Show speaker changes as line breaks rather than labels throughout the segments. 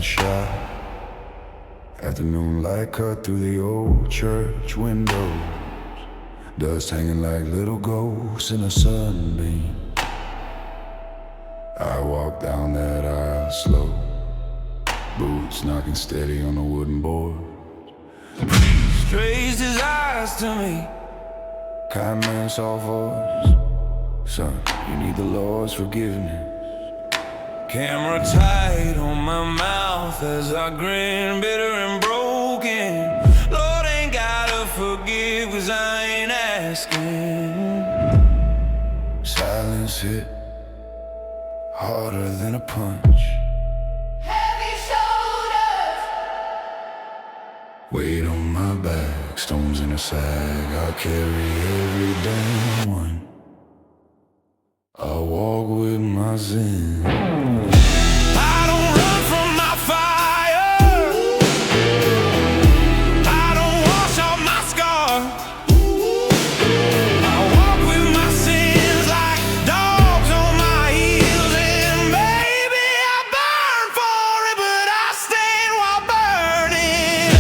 shot at the moonlight cut through the old church windows, dust hanging like little ghosts in a sunbeam. I walk down that aisle slow, boots knocking steady on the wooden board. Priest raised his eyes to me, kind man, soft voice. Son, you need the Lord's forgiveness. Camera tight on my mouth as I grin, bitter and broken. Lord ain't gotta forgive, 'cause I ain't asking. Silence hit harder than a punch.
Heavy shoulders,
Weight on my back, stones in a sack, I carry every damn one. I walk with my sin. I don't run from my fire, I don't wash off my scars. I walk with my sins like dogs on my heels. And baby, I burn for it, but I stand while burning.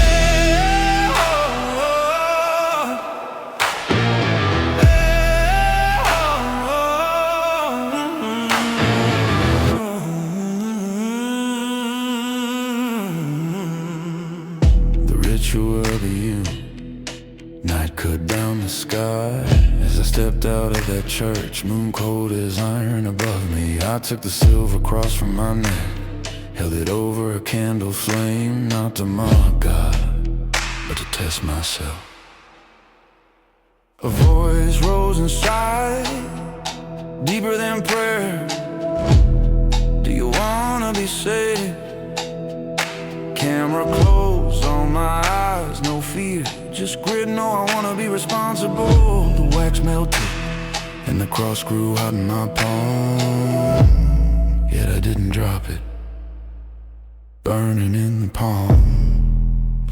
Ritual of the end, night cut down the sky. As I stepped out of that church, moon cold as iron above me. I took the silver cross from my neck, held it over a candle flame, not to mock God, but to test myself. A voice rose inside, deeper than prayer. Do you wanna be saved? Camera closed on my eyes, no fear, just grit. No, I wanna be responsible. The wax melted and the cross grew out in my palm, yet I didn't drop it, burning in the palm.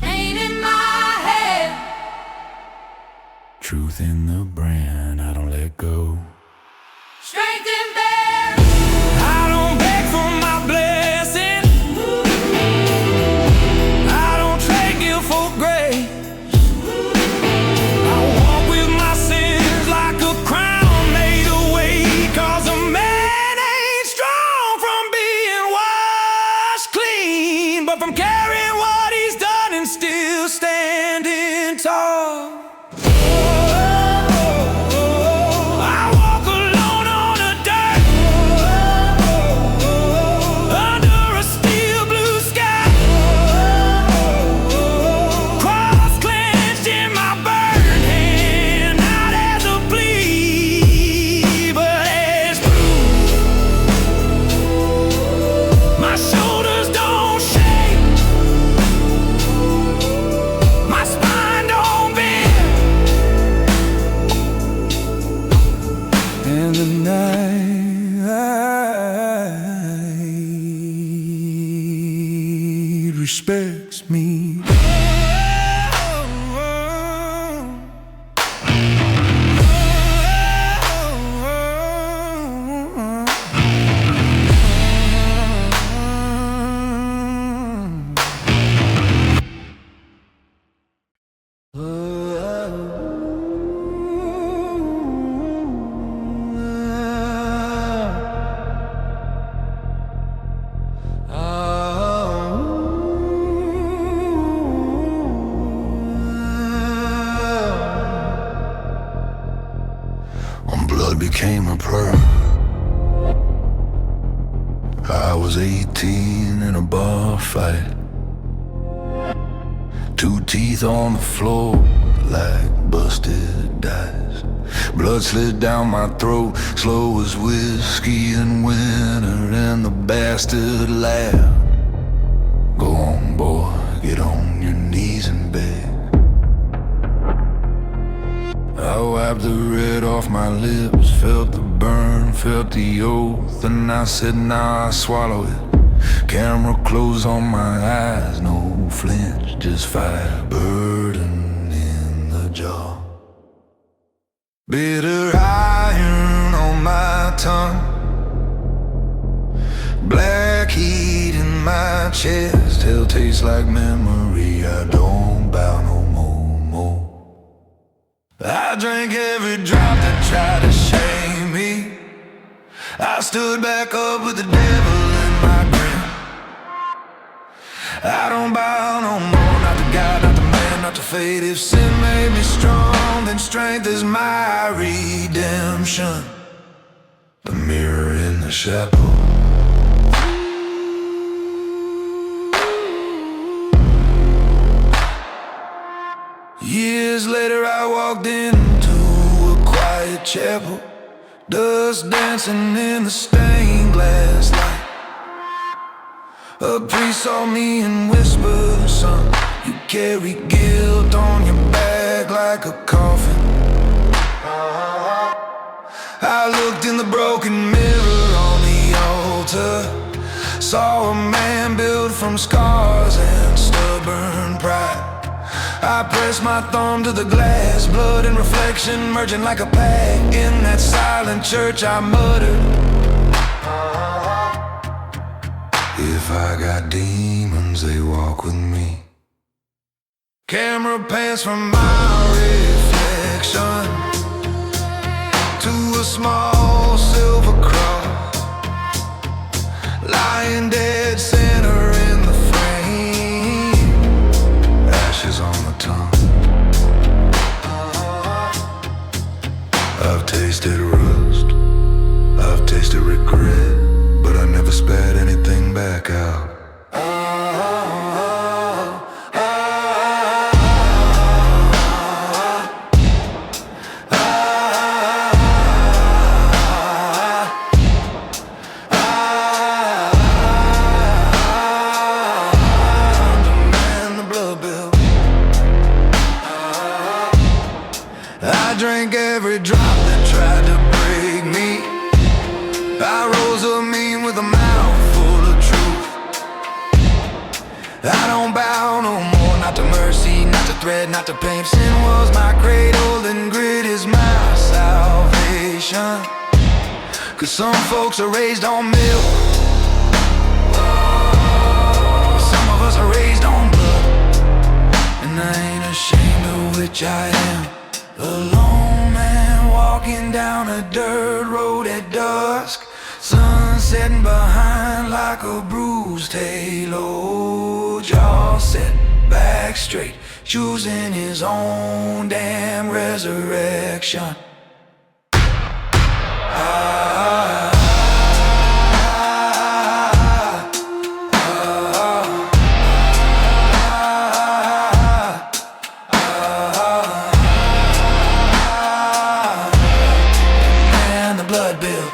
pain in my head,
Truth in the brand, I don't let go.
strength in bed.
I don't beg for my blessing, I don't trade guilt for grace. I walk with my sins like a crown made of weight, 'cause a man ain't strong from being washed clean, but from carrying what he's done and still standing tall. I walk alone on a dirt, under a steel blue sky, cross clenched in my burned hand, not as a plea, but as proof. My shoulders don't shake, my spine don't bend, and the night respects me. When blood became a prayer, I was 18 in a bar fight. Two teeth on the floor like busted dice. Blood slid down my throat, slow as whiskey in winter, and the bastard laughed. Go on, boy, get on your knees and beg. I wiped the red off my lips, felt the burn, felt the oath, and I said, now I swallow it. Camera closed on my eyes, no flinch, just fire burden in the jaw. Bitter iron on my tongue, black heat in my chest. face like memory. I don't bow no more. I drank every drop that tried to shame me. I stood back up with the devil in my grip. I don't bow no more, not to God, not to man, not to fate. If sin made me strong, then strength is my redemption. The mirror in the chapel. Years later I walked into a quiet chapel, dust dancing in the stained glass light. A priest saw me and whispered, son, you carry guilt on your back like a coffin. I looked in the broken mirror on the altar, saw a man built from scars and stubborn pride. I pressed my thumb to the glass, blood and reflection merging like a pack. In that silent church I muttered, if I got demons, they walk with me. Camera pans from my reflection to a small silver cross, lying dead center in the frame, ashes on the tongue. I've tasted rust, I've tasted regret, but I never spat anything back out. I drank every drop that tried to break me. I rose up mean with a mouth full of truth. I don't bow no more, not to mercy, not to threat, not to pain. Sin was my cradle and grit is my salvation. Cause some folks are raised on milk, some of us are raised on blood, and I ain't ashamed of which I am. A lone man walking down a dirt road at dusk, sun setting behind like a bruised halo. Jaw set back straight, choosing his own damn resurrection. Blood bill.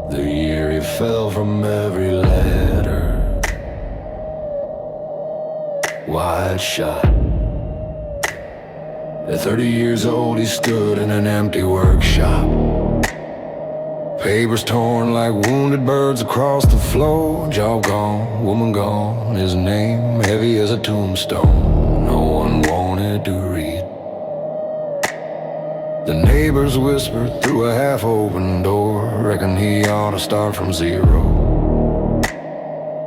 The year he fell from every ladder, wide shot. At 30 years old, he stood in an empty workshop. Papers torn like wounded birds across the floor. Job gone, woman gone, his name heavy as a tombstone. No one wanted to read. The neighbors whispered through a half-open door, reckon he ought to start from zero.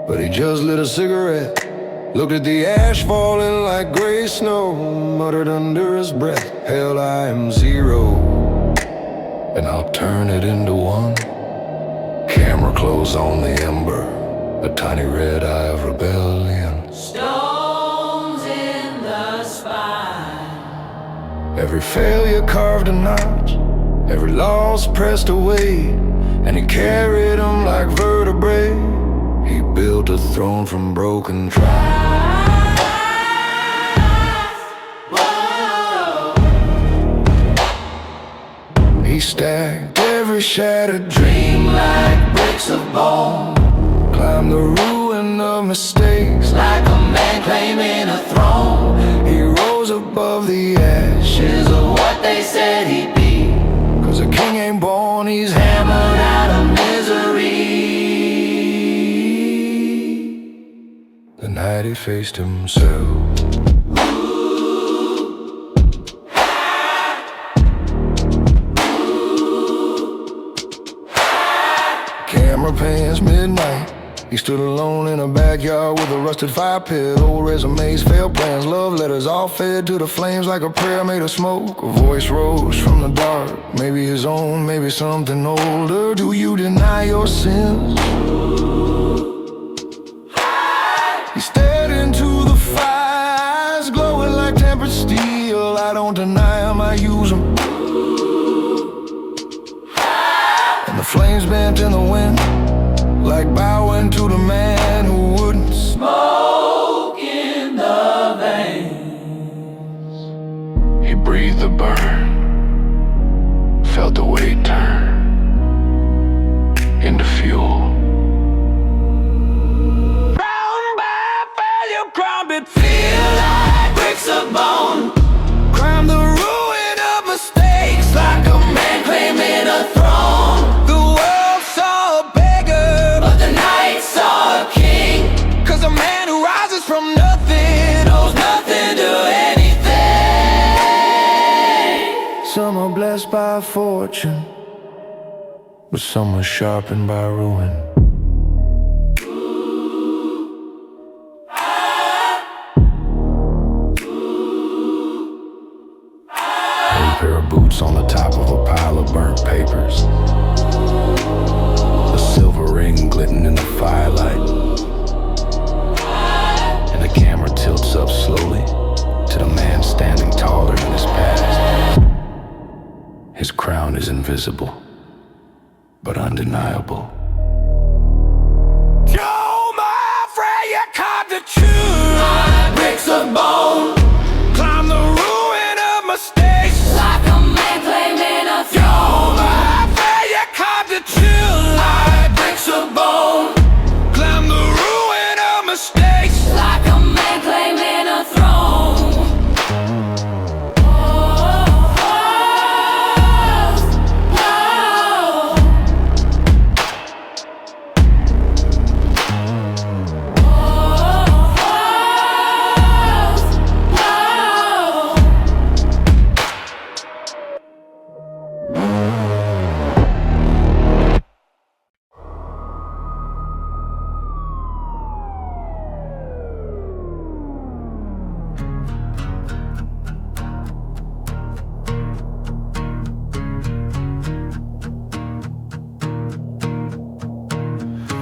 But he just lit a cigarette, looked at the ash falling like gray snow, muttered under his breath, hell, I am zero, and I'll turn it into one. Camera close on the ember, a tiny red eye of rebellion.
Stones in the spine.
Every failure carved a notch, every loss pressed away, and he carried them like vertebrae. He built a throne from broken trials. He stacked every shattered dream like bricks of bone, climbed the ruin of mistakes
Like a man claiming a throne.
He rose above the ashes
Is of what they said he'd be.
'cause a king ain't born, he's hammered out of misery. The night he faced himself. Camera pans midnight. He stood alone in a backyard with a rusted fire pit. Old resumes, failed plans, love letters, all fed to the flames like a prayer made of smoke. A voice rose from the dark, maybe his own, maybe something older. Do you deny your sins? He stared into the fires, glowing like tempered steel. I don't deny him, I use him. And the flames bent in the wind, like bowing to the man who wouldn't
Smoke in the veins.
He breathed the burn, felt the weight turn into fuel.
Brown by failure, crumbled, feel like bricks of bone.
Crime the ruin of mistakes,
Like a man claiming a throne.
the world saw a beggar,
But the night saw a king.
'cause a man who rises from nothing.
Knows nothing to anything.
Some are blessed by fortune, but some are sharpened by ruin. A pair of boots on the top of a pile of burnt papers. A silver ring glitting in the firelight. And the camera tilts up slowly to the man standing taller in his past. His crown is invisible, but undeniable. Joe, my friend, you caught the truth.
Bricks of bone.
Climb the ruin of mistakes.
Like a man claiming a
Joe,
throne.
my friend, you caught the truth.
Bricks of bone.
Climb the ruin of mistakes.
Like a man claiming a throne.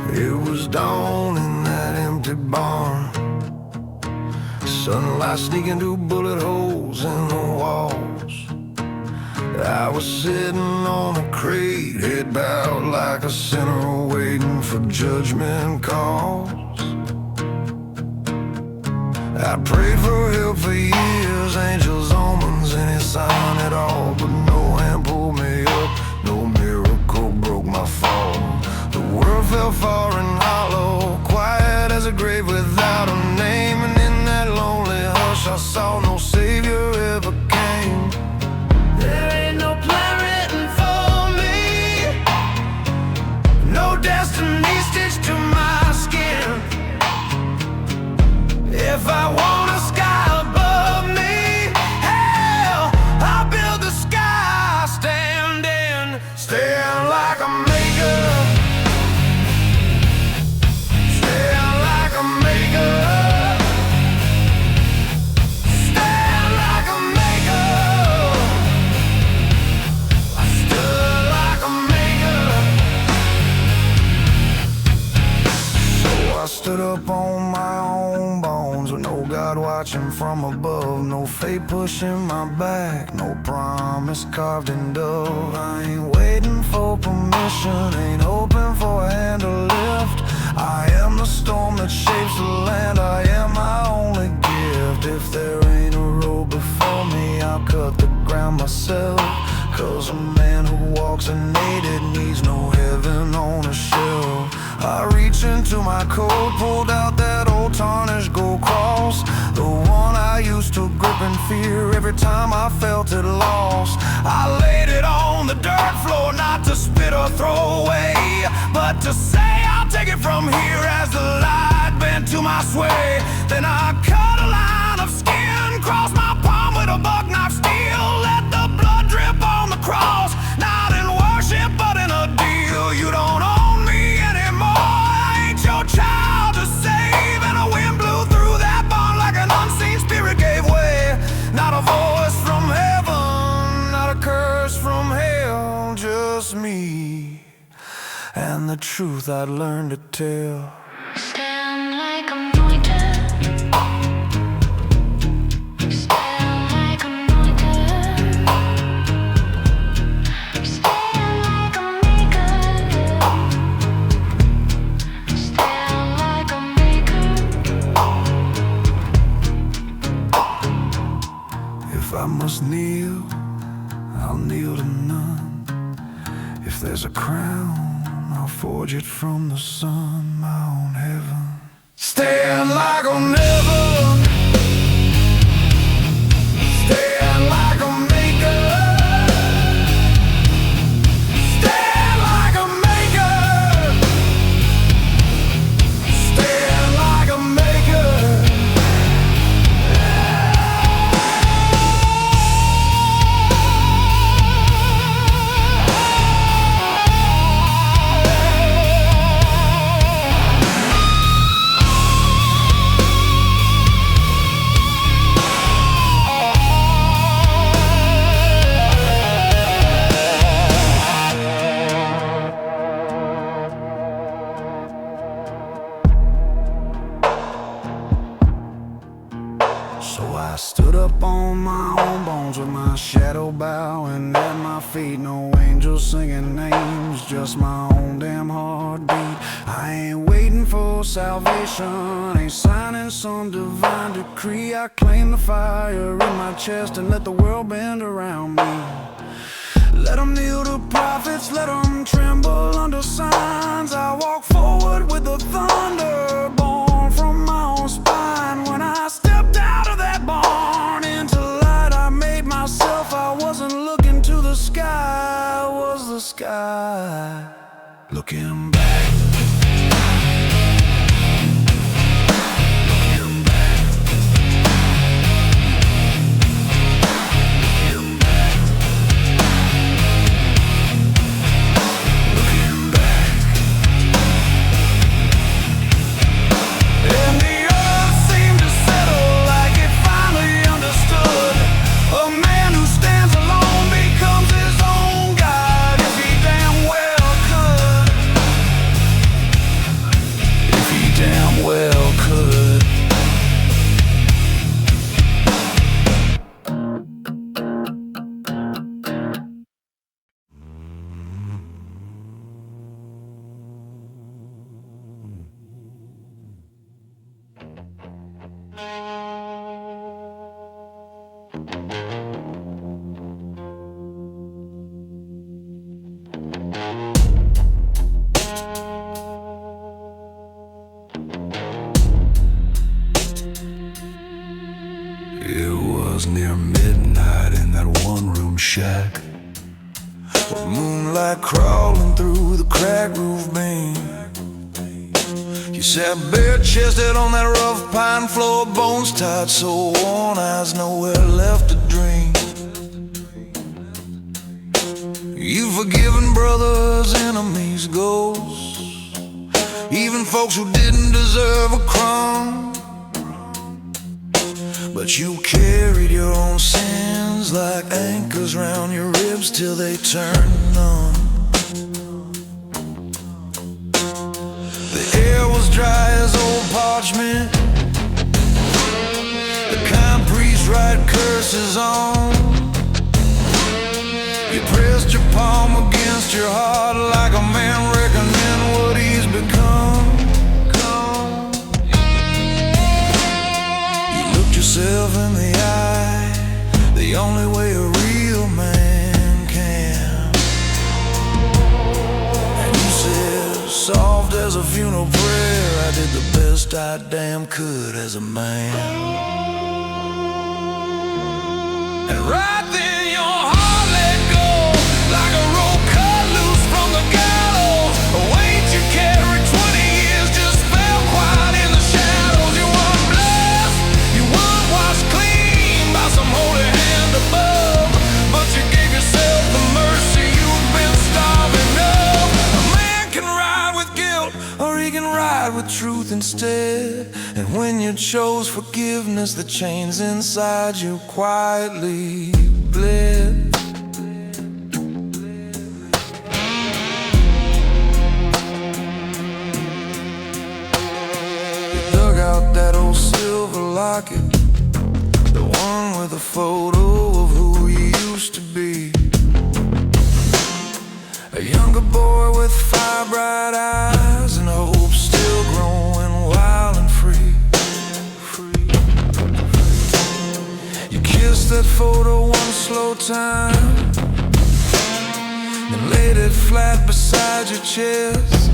It was dawn in that empty barn. Sunlight sneaking through bullet holes in the walls. I was sitting on a crate, head bowed like a sinner waiting for judgment calls. I prayed for help for years, angels, omens, any sign at all, but no hand pulled me up, no miracle broke my fall. The world fell far and hollow, quiet as a grave without a name. And in that lonely hush I saw no savior ever came. There ain't no plan written for me, no destiny stitched to my skin. If I want a sky above me, hell, I'll build the sky. Stand like a maker. Stand like a maker. Stand like a maker. I stood like a maker. So I stood up on my own bones with no God watching from above, no fate pushing my back, no promise carved in dove. I ain't waiting for permission, ain't hoping for a hand to lift. I am the storm that shapes the land, I am my only gift. If there ain't a road before me, I'll cut the ground myself. 'Cause a man who walks unaided needs no heaven on a shelf. I reached into my coat, pulled out that old tarnished gold cross, the one I used to grip in fear every time I felt it lost. I laid it on on the dirt floor, not to spit or throw away, but to say I'll take it from here as the light bent to my sway. Then I cut a line of skin, cross my palm with a buck knife steel, let the blood drip on the cross, not in worship but in a deal. You don't own me anymore, I ain't your child to save. And a wind blew through that barn like an unseen spirit gave way. Not a voice from heaven, not a curse from hell, just me and the truth I'd learned to tell.
Stand like anointed. Stand like anointed. Stand like a maker. Stand like a maker.
If I must kneel, I'll kneel to none. If there's a crown, I'll forge it from the sun, my own heaven. Stand like I'll never. Stand like a maker. Stand like a maker. Stand like a maker. So I stood up on my own bones with my shadow bowing at my feet. No angels singing names, just my own damn heartbeat. I ain't waiting for salvation, ain't signing some divine decree. I claim the fire in my chest and let the world bend around me. Let them kneel to prophets, let them tremble under signs. I walk forward with the thunder born from my own spine. When I stepped out of that barn into light I made myself, I wasn't looking to the sky, I was the sky looking back. It was near midnight in that one-room shack, with moonlight crawling through the cracked roof beam. You sat bare-chested on that rough pine floor, bones tied so worn, eyes nowhere left to dream. You've forgiven brothers, enemies, ghosts, even folks who didn't deserve a crumb. But you carried your own sins like anchors round your ribs till they turned numb. The air was dry as old parchment, the kind priests write curses on. You pressed your palm against your heart like a man reckoning what he's become. Yourself in the eye, the only way a real man can. And you said, soft as a funeral prayer, I did the best I damn could as a man. And right then your heart let go like a with truth instead. And when you chose forgiveness, the chains inside you quietly bled. You dug out that old silver locket, the one with a photo of who you used to be. A younger boy with fire bright eyes and hope still growing wild and free. You kissed that photo one slow time, then laid it flat beside your chest.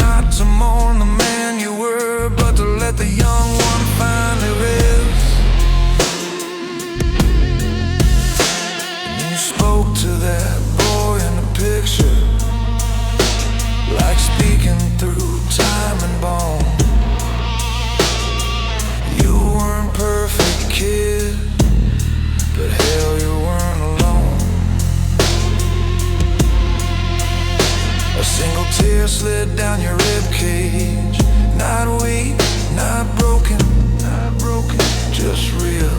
Not to mourn the man you were, but to let the young one finally rest. You spoke to that boy in the picture, like speaking through time and bone. You weren't perfect, kid, but hell, you weren't alone. A single tear slid down your ribcage. Not weak, not broken, just real.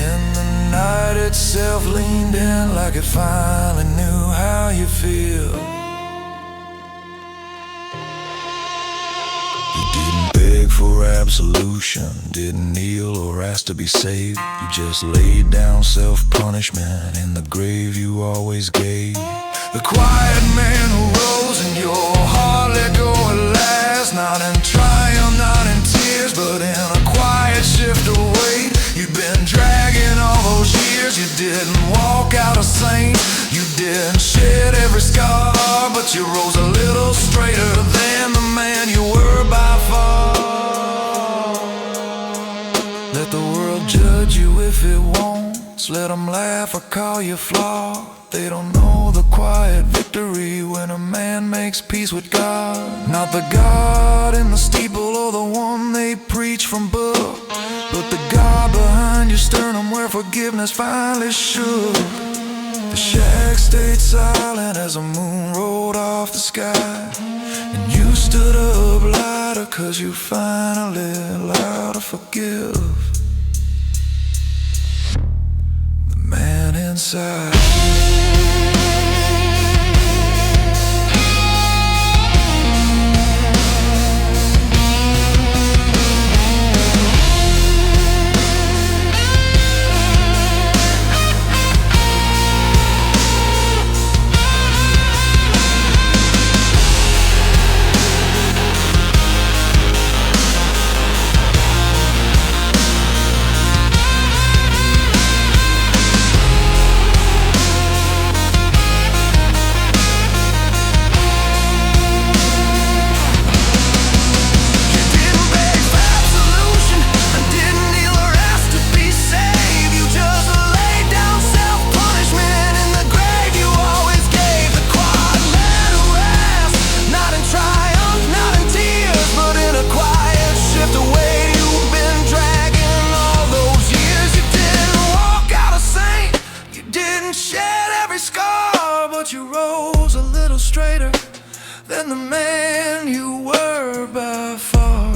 And the night itself leaned in like it finally knew how you feel. You didn't beg for absolution, didn't kneel or ask to be saved. You just laid down self-punishment in the grave you always gave. The quiet man who rose in your heart let go at last. Not in triumph, not in tears, but in a quiet shift away. You've been dragging all those years. You didn't walk out a saint, you didn't shed every scar, but you rose a little straighter than the man you were by far. Let the world judge you if it wants. Let them laugh or call you flawed. They don't know the quiet victory when a man makes peace with God. Not the God in the steeple or the one they preach from book, but the God behind your sternum where forgiveness finally shook. The shack stayed silent as the moon rolled off the sky, and you stood up lighter 'cause you finally allowed to forgive the man inside. You rose a little straighter than the man you were by far.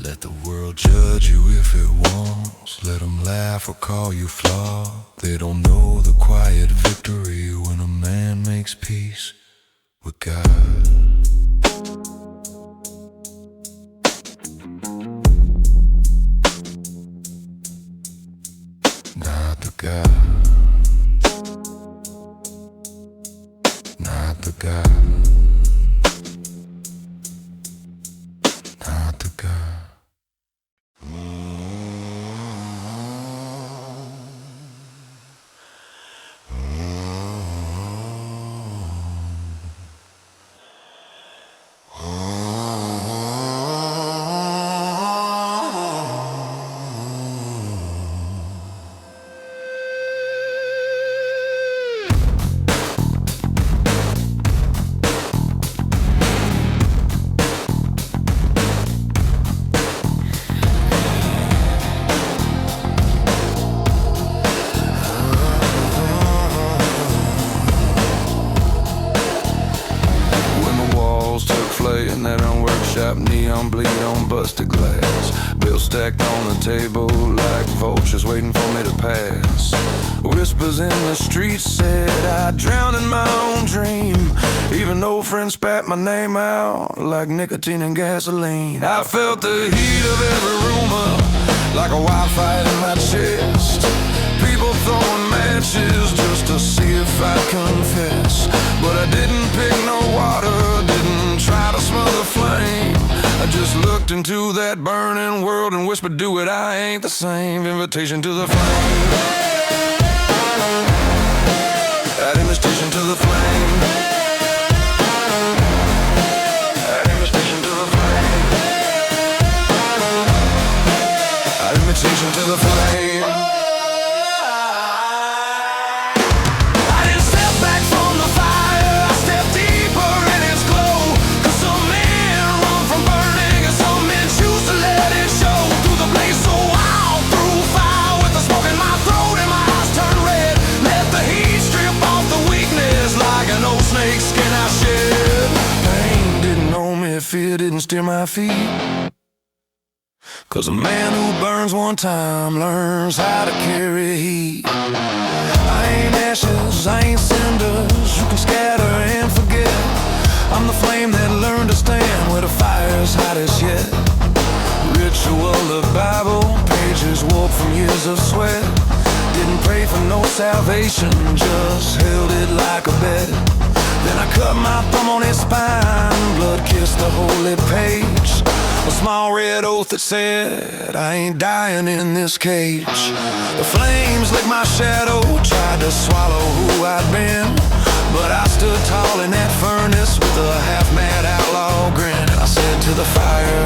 Let the world judge you if it wants. Let them laugh or call you flawed. They don't know the quiet victory when a man makes peace with God. Not the God, not the God, not the God. neon bleed on busted glass. Bills stacked on the table like vultures waiting for me to pass. Whispers in the streets said I drowned in my own dream, even though friends spat my name out like nicotine and gasoline. I felt the heat of every rumor like a wildfire in my chest. People throwing matches just to see if I'd confess. But I didn't pick no water, didn't try to smother flame. I just looked into that burning world and whispered, do it, I ain't the same. Invitation to the flame. That invitation to the flame. That invitation to the flame. That invitation to the flame. Fear didn't steer my feet, 'cause a man who burns one time learns how to carry heat. I ain't ashes, I ain't cinders, you can scatter and forget. I'm the flame that learned to stand where the fire's hottest yet. Ritual of Bible pages warped from years of sweat. Didn't pray for no salvation, just held it like a bet. Then I cut my thumb on his spine, blood kissed the holy page. A small red oath that said I ain't dying in this cage. The flames licked my shadow, tried to swallow who I'd been, but I stood tall in that furnace with a half-mad outlaw grin. I said to the fire,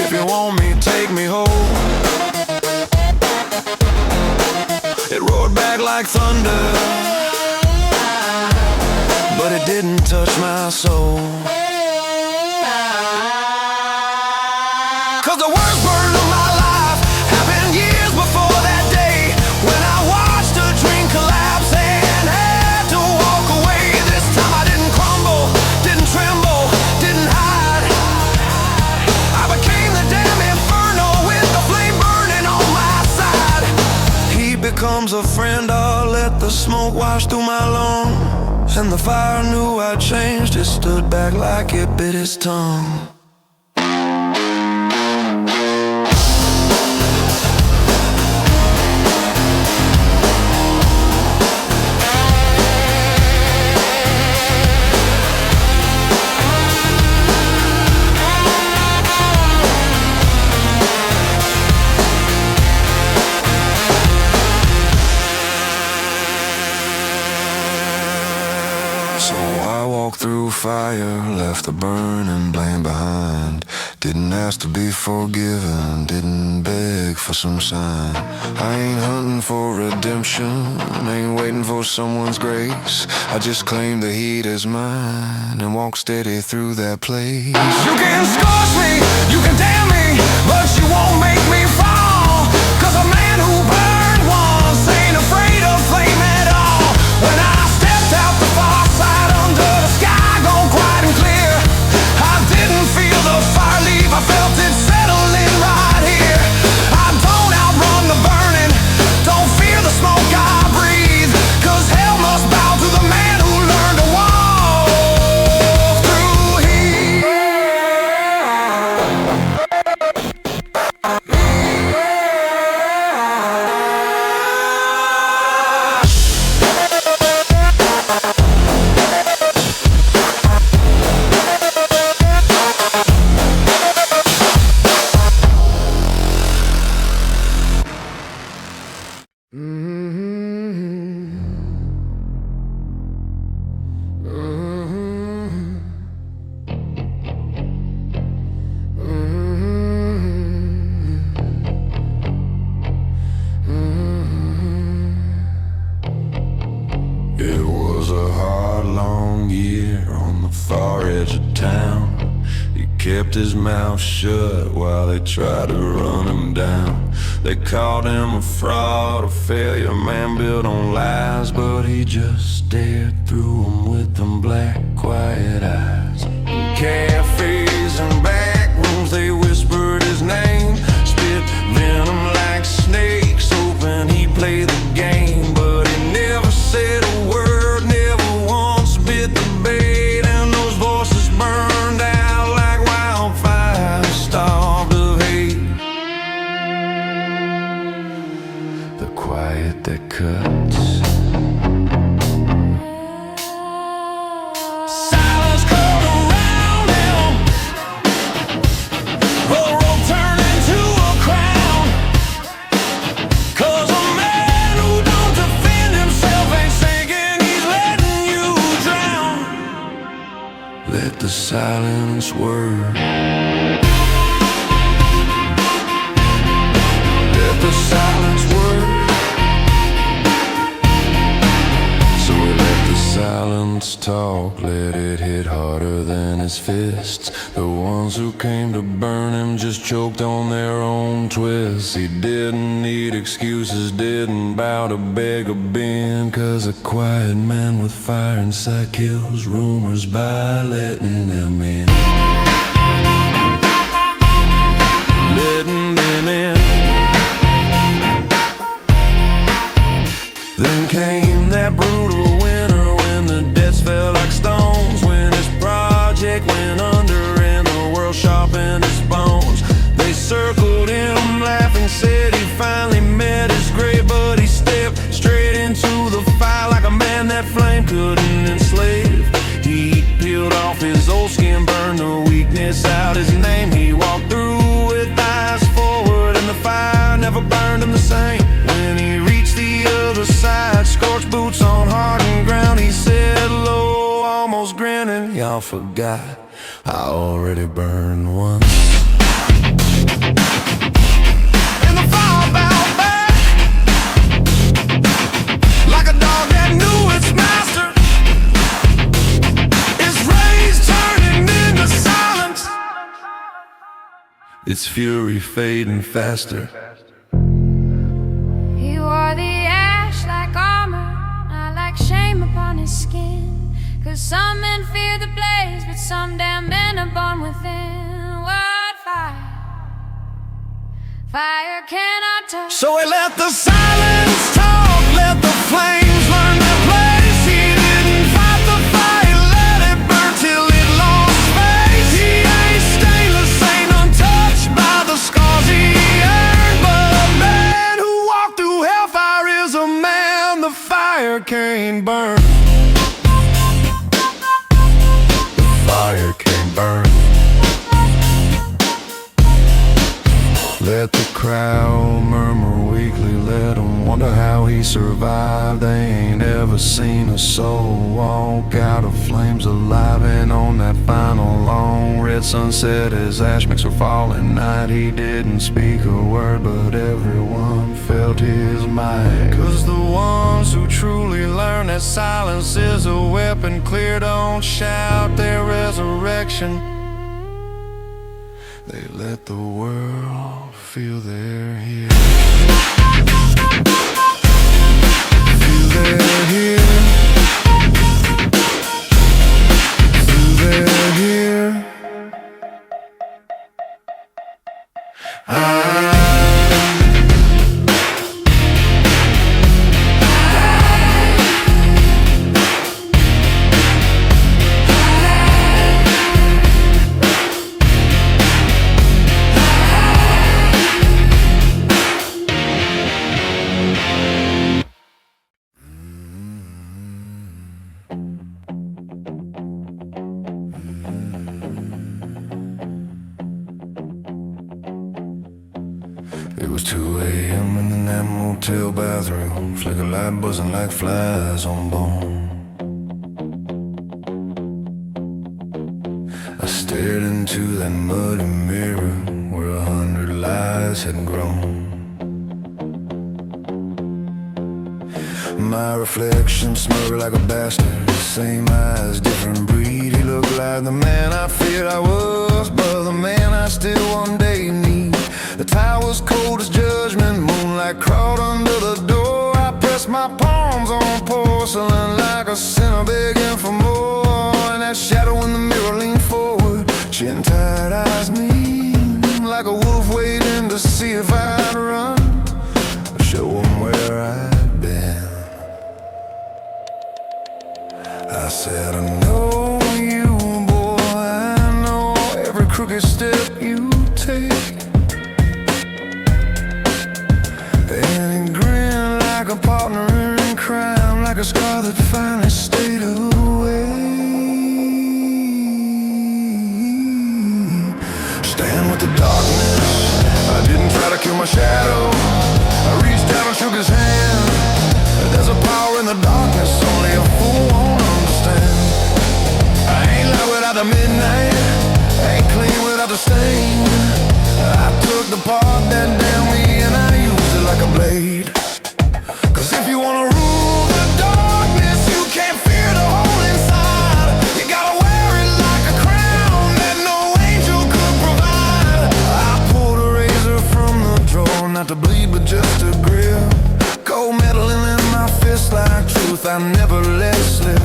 if you want me, take me home. It roared back like thunder, but it didn't touch my soul. 'Cause the worst burn of my life happened years before that day, when I watched a dream collapse and had to walk away. This time I didn't crumble, didn't tremble, didn't hide. I became the damn inferno with the flame burning on my side. He becomes a friend, I'll let the smoke wash through my lungs. And the fire knew I changed, it stood back like it bit its tongue. So I walked through fire, left the burning blame behind. Didn't ask to be forgiven, didn't beg for some sign. I ain't hunting for redemption, ain't waiting for someone's grace. I just claim the heat as mine and walk steady through that place. You can scorch me, you can damn me, but you won't make me fall. 'Cause a man who burned once ain't afraid of flame at all. When I stepped out the far side under the sky gone quiet and clear, I didn't feel the fire leave, I felt it settling right here. I don't outrun the burning, don't fear the smoke I breathe, 'cause hell must bow to the man who learned to walk through heat. It was a hard, long year on the far edge of town. He kept his mouth shut while they tried to run him down. They called him a fraud, a failure, man built on lies, but he just stared through them with them black, quiet eyes. cafes and back rooms, they whispered his name. Spit venom like snakes, hoping he'd play the game. But he never said a word, never once bit the bait. And those voices burned out like wildfire, starved of hate. The quiet that cuts, silence cold around him. A rope turned into a crown. 'Cause a man who don't defend himself ain't sinking, he's letting you drown. Let the silence work. Let the silence work. So we let the silence talk, let it hit harder than his fists. The ones who came to burn him just choked on their own twists. He didn't need excuses, didn't bow to beg or bend. 'Cause a quiet man with fire inside kills rumors by letting them in. Letting them in. Then came that brutal winter when the debts fell like stones, when his project went under and the world sharpened his bones. They circled him laughing, said he finally met his grave. But he stepped straight into the fire like a man that flame couldn't enslave. He peeled off his old skin, burned the weakness out his name. He walked through with eyes forward and the fire never burned him the same. When he reached the other side, scorched boots on hardened ground, he said low, almost grinning, y'all forgot I already burned once. And the fire bowed back like a dog that knew its master. Its rays turning into silence, its fury fading faster.
He wore the ash like armor, not like shame upon his skin. 'Cause some men fear the blaze, but some damn men are born within. What fire? Fire cannot touch.
So he let the silence talk, let the flames learn their place. He didn't fight the fight, let it burn till it lost face. He ain't stainless, ain't untouched by the scars he earned. But a man who walked through hellfire is a man the fire can't burn. The fire can't burn. Let the crowd murmur weakly, let them wonder how he survived. They ain't ever seen a soul walk out of flames alive. And on that final long red sunset, as ash mix were falling night, he didn't speak a word, but everyone felt his might. 'Cause the ones who truly learn that silence is a weapon clear don't shout their resurrection. They let the world feel they're here. Feel they're here. Feel they're here. It was 2 a.m. in that motel bathroom, flicker light buzzing like flies on bone. I stared into that muddy mirror where 100 lies had grown. My reflection smelled like a bastard, same eyes, different breed. He looked like the man I feared I was, but the man I still one day need. The towel was cold as judgment, moonlight crawled under the door. I pressed my palms on porcelain like a sinner begging for more. And that shadow in the mirror leaned forward. She tired eyes me like a wolf waiting to see if I'd run. Show 'em where I'd been. I said, I know you, boy, I know every crooked step you take. And he grinned like a partner in crime, like a scar that finally stayed away. Stand with the darkness, I didn't try to kill my shadow. I reached down and shook his hand. There's a power in the darkness only a fool won't understand. I ain't light without the midnight, ain't clean without the stain. I took the part that damned me and I used it like a blade. Cause if you wanna rule the darkness, you can't fear the hole inside. You gotta wear it like a crown that no angel could provide. I pulled a razor from the drawer, not to bleed but just to grip. Gold medaling in my fist like truth I never let slip.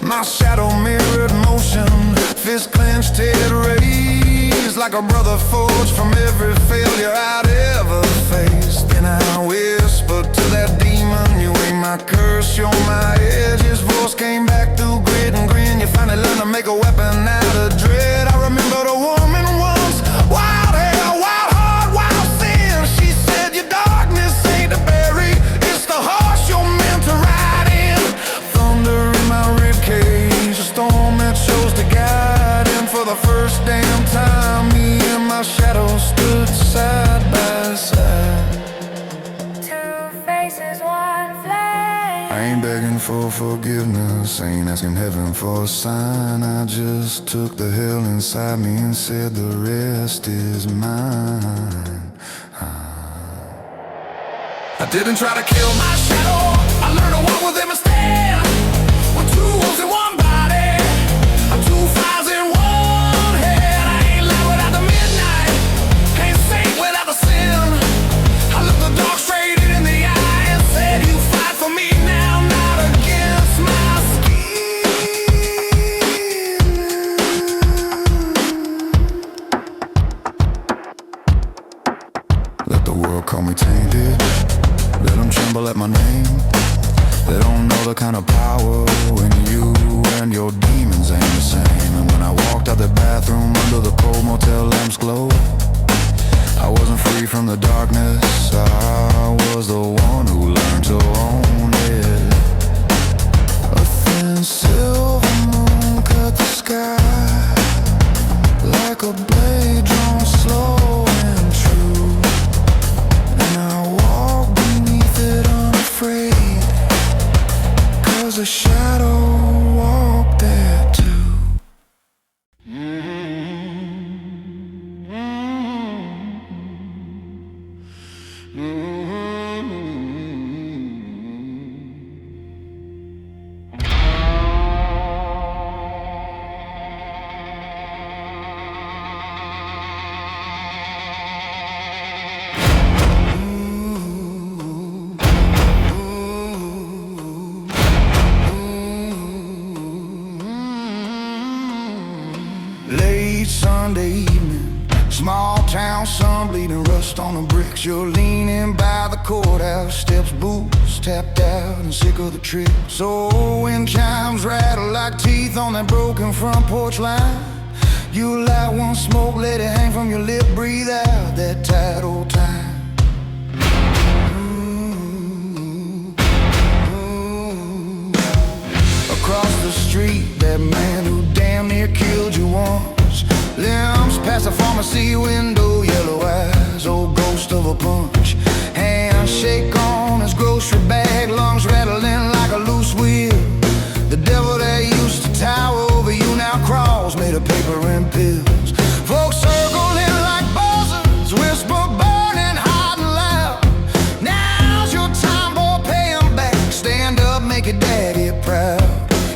My shadow mirrored motion, fist clenched, head raised, like a brother forged from every failure I'd ever faced. Then I whispered to that demon, you ain't my curse, you're my edge. His voice came back through grit and grin. You finally learned to make a weapon out of dread. I remember the woman once, wild hair, wild heart, wild sin. She said your darkness ain't to bury, it's the horse you're meant to ride in. Thunder in my ribcage, a storm that chose to guide him. For the first damn time, me and my shadow stood side by side.
Two faces, one flame.
I ain't begging for forgiveness, ain't asking heaven for a sign. I just took the hell inside me and said the rest is mine. I didn't try to kill my shadow, I learned to walk with him instead. We're two wolves in one body, I'm two fires in one head. I ain't light without the midnight, ain't saint without the sin. I looked the dark straight in the eye and said, you fight for me now, not against my skin. Let the world call me tainted, let them tremble at my name. They don't know the kind of power when you and your demons ain't the same. And when I walked out the bathroom under the cold motel lamps glow, I wasn't free from the darkness, I was the one who learned to own it. A thin silver moon cut the sky like a blade drawn slow and true. And I walked beneath it unafraid, cause a shadow walked there too. Late Sunday evening, small town, sun bleeding, rust on the bricks. You're leaning by the courthouse steps, boots tapped out and sick of the trip. So when chimes rattle like teeth on that broken front porch line, you light one smoke, let it hang from your lip, breathe out that tight old time. Across the street, that man who damn near killed you once, limbs past the pharmacy window, yellow eyes, old ghost of a punch. Handshake on his grocery bag, lungs rattling like a loose wheel. The devil that used to tower over you now crawls made of paper and pills. Folks circling like buzzards, whisper burning hot and loud. Now's your time, boy, pay 'em back. Stand up, make your daddy proud.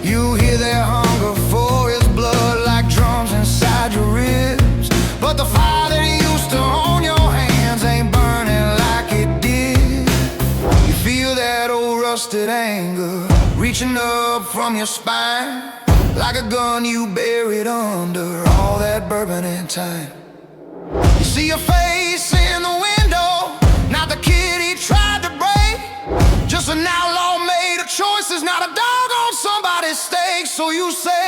You hear their hunger for his blood like drums inside your ribs, but the fire that you that old rusted anger reaching up from your spine, like a gun you buried under all that bourbon and time. You see your face in the window, not the kid he tried to break, just an outlaw made of choices, not a dog on somebody's stake. So you say,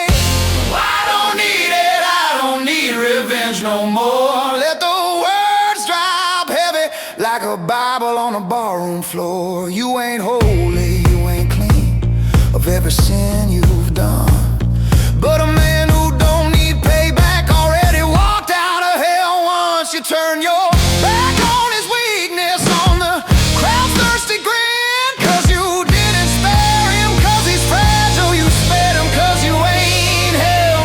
I don't need it, I don't need revenge no more. Let the words drop heavy like a Bible on a barroom floor. You ain't holy, you ain't clean of every sin you've done, but a man who don't need payback already walked out of hell once. You turn your back on his weakness, on the crowd's thirsty grin, 'cause you didn't spare him, 'cause he's fragile. You spared him 'cause you ain't him.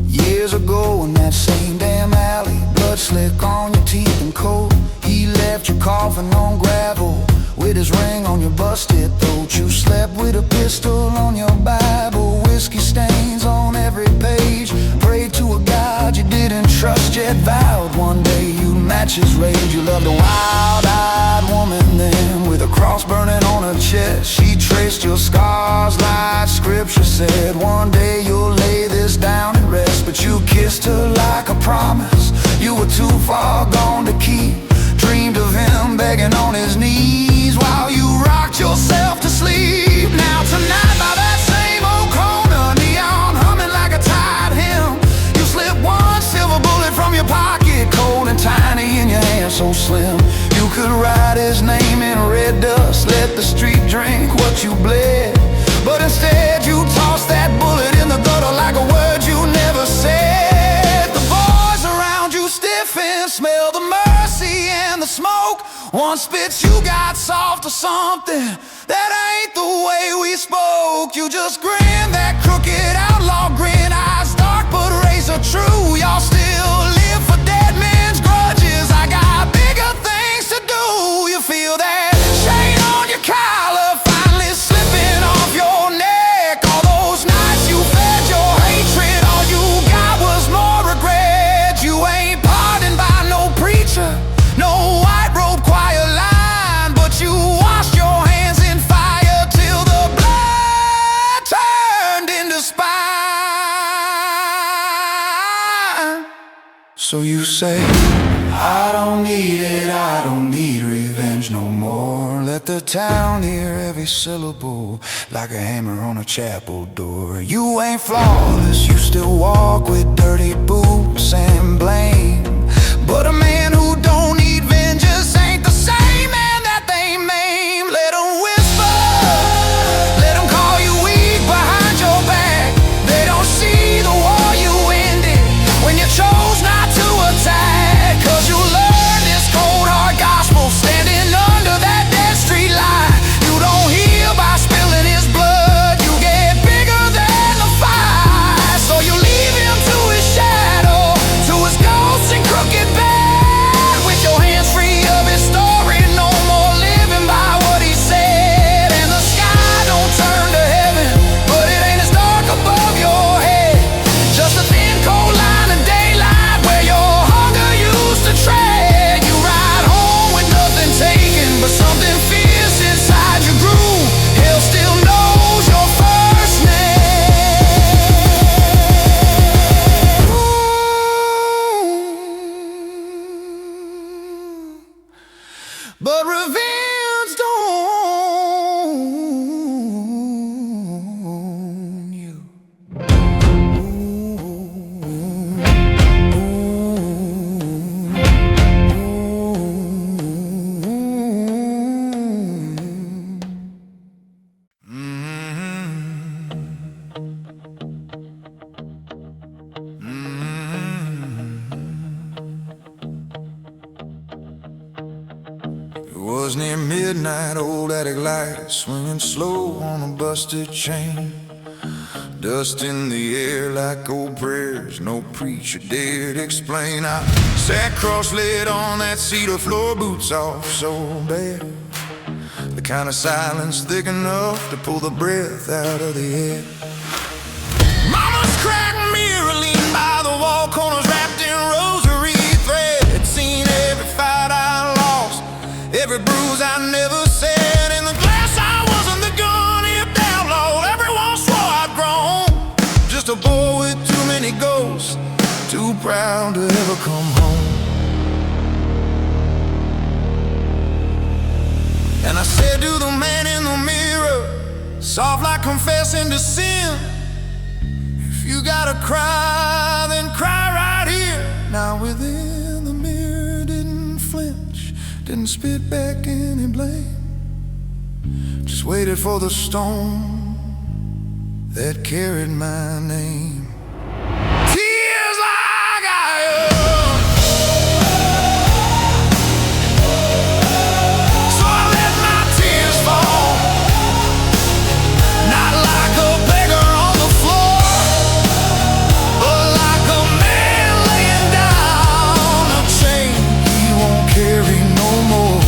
Years ago in that same damn alley, blood slick on your teeth and coat, he left you coughing on gravel with his ring on your busted throat. You slept with a pistol on your Bible, whiskey stains on every page, prayed to a God you didn't trust yet, vowed one day you'd match his rage. You loved a wild-eyed woman then, with a cross burning on her chest. She traced your scars like scripture said. One day you'll lay this down and rest, but you kissed her like a promise you were too far gone to keep. Dreamed of him begging on his knees while you rocked yourself to sleep. Now tonight by that same old corner, neon humming like a tired hymn, you slip one silver bullet from your pocket, cold and tiny in your hand, so slim you could write his name in red dust, let the street drink what you bled. But instead you tossed that bullet in the gutter like a word you never said. The boys around you stiff and smell the mercy and the smoke. One spits, you got soft or something, that ain't the way we spoke. You just grin, that crooked outlaw grin, eyes dark but razor true. Y'all still live for dead men's grudges, I got bigger things to do. You feel that chain on your collar finally slipping off your neck. All those nights you fed your hatred, all you got was more regret. You ain't pardoned by no preacher, no white robe choir line, but you washed your hands in fire till the blood turned into spine. So you say, I don't need it, I don't need revenge no more. Let the town hear every syllable like a hammer on a chapel door. You ain't flawless, you still walk with dirty boots and blame, but a man who don't need vengeance ain't the same man that they maim. Let them whisper, let them call you weak behind your back. They don't see the war you ended when you chose not to attack, 'cause you learned this cold hard gospel standing under that dead street light. You don't heal by spilling his blood, you get bigger than the fight. So you leave him to his shadow, to his ghosts and crooked bed, with your hands free of his story, no more living by what he said. And the sky don't turn to heaven, but it ain't as dark above your head, just a thin cold line of daylight where your hunger used to tread. You ride home with nothing taken, but something fierce inside you grew. Hell still knows your first name. But revenge don't own you. It was near midnight, old attic light swinging slow on a busted chain. Dust in the air like old prayers no preacher dared explain. I sat cross-legged on that cedar floor, boots off so bare the
kind of silence thick enough to pull the breath out of the air. Mama's cracked mirror leaned by the wall, corners wrapped in rosary thread. Seen every fight I lost, every bruise I never said. In the glass I wasn't the gun-hipped outlaw everyone swore I'd grown. Just a boy with too many ghosts, too proud to ever come home. And I said to the man in the mirror, soft like confessing to sin, if you gotta cry, then cry right here. Now within the mirror didn't flinch, didn't spit back any blame, just waited for the storm that carried my name. Tears like iron, so I let my tears fall, not like a beggar on the floor, but like a man laying down a chain he won't carry no more.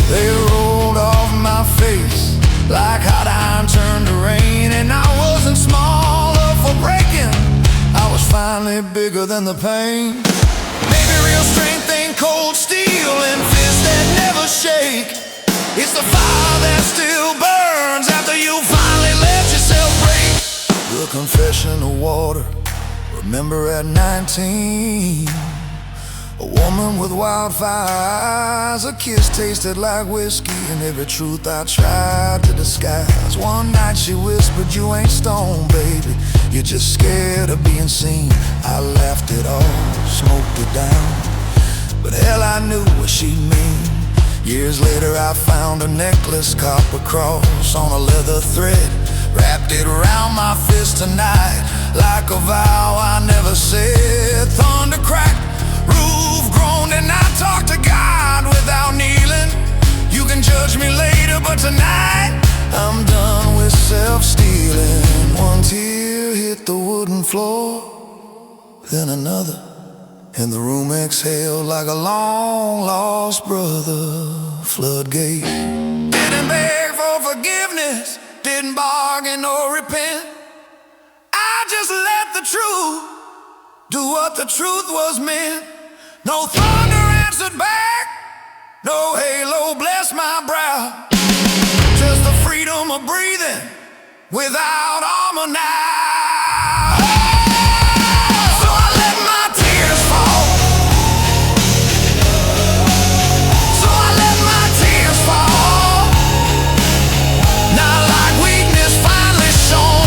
They rolled off my face like hot iron turned to rain, and I wasn't small enough for breaking, I was finally bigger than the pain. Maybe real strength ain't cold steel and fists that never shake, it's the fire that still burns after you finally let yourself break. The confession of water, remember at 19, a woman with wildfire eyes, a kiss tasted like whiskey, and every truth I tried to disguise. One night she whispered, you ain't stoned, baby, you're just scared of being seen. I laughed it off, smoked it down, but hell, I knew what she'd mean. Years later I found a necklace, copper cross on a leather thread, wrapped it around my fist tonight, like a vow I never said. Thunder cracked, roof groaned, and I talked to God without kneeling. You can judge me later, but tonight I'm done with self-stealing. One tear hit the wooden floor, then another, and the room exhaled like a long-lost brother. Floodgate. Didn't beg for forgiveness, didn't bargain or repent, I just let the truth do what the truth was meant. No thunder answered back, no halo blessed my brow, just the freedom of breathing without armor now. So I let my tears fall, so I let my tears fall, not like weakness finally shown,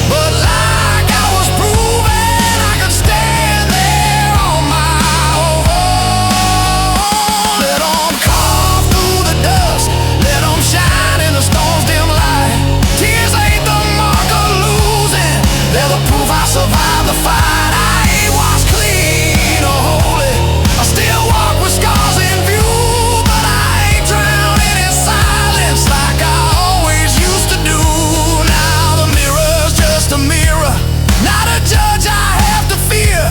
but like I was proven I could stand there on my own. Let them carve through the dust, let them shine in the storm's dim light. Tears ain't the mark of losing, they're the proof I survived the fight. I ain't washed clean or holy, I still walk with scars in view, but I ain't drowning in silence like I always used to do. Now the mirror's just a mirror, not a judge I have to fear,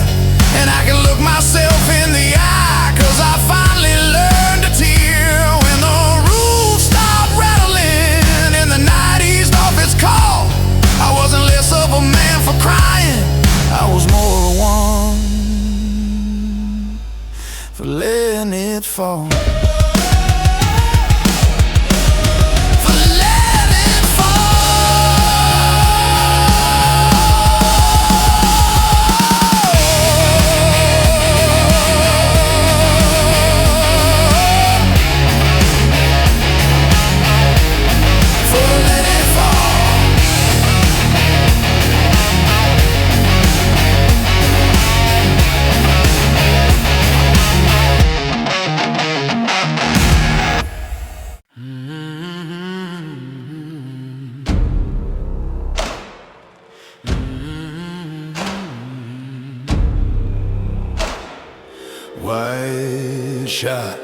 and I can look myself in the eye, 'cause I finally learned to tear. When the roof stopped rattling and the night eased off its call, I wasn't less of a man for crying, I was more of one for letting it fall. For letting it White shot,